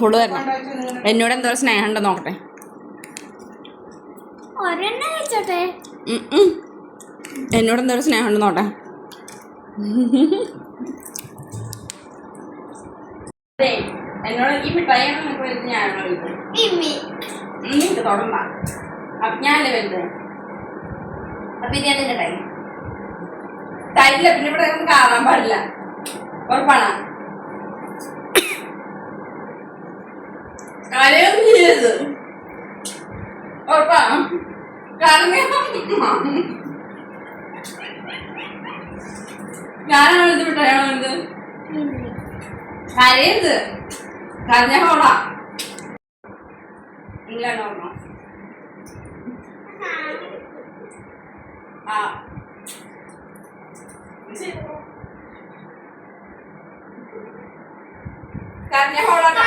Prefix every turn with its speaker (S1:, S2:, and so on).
S1: Food തരണം. എന്നോട് എന്തോ സ്നേഹം ഉണ്ടോ നോക്കട്ടെ. എന്നോട് എന്തോ സ്നേഹം ഉണ്ടോ നോട്ടെ. എന്നോട് ഈ മിഠായി ഞാനാണോ തുടങ്ങ ഞാനല്ലേ വലുത്. അപ്പൊ ഇത് ഞാൻ തിന്നട്ടെ. തരില്ല, പിന്നെ ഇവിടെ ഒന്നും കാണാൻ പാടില്ല. ഉറപ്പാണ്. കരയൊന്നും ചെയ്യരുത്. ഉറപ്പാ. ഞാനാണോ ഇത് മിഠായാണോ ഇത്? കരയരുത്. കരഞ്ഞ ഹോളാ. ഇല്ലാണോ ആ കരഞ്ഞ ഹോളാ.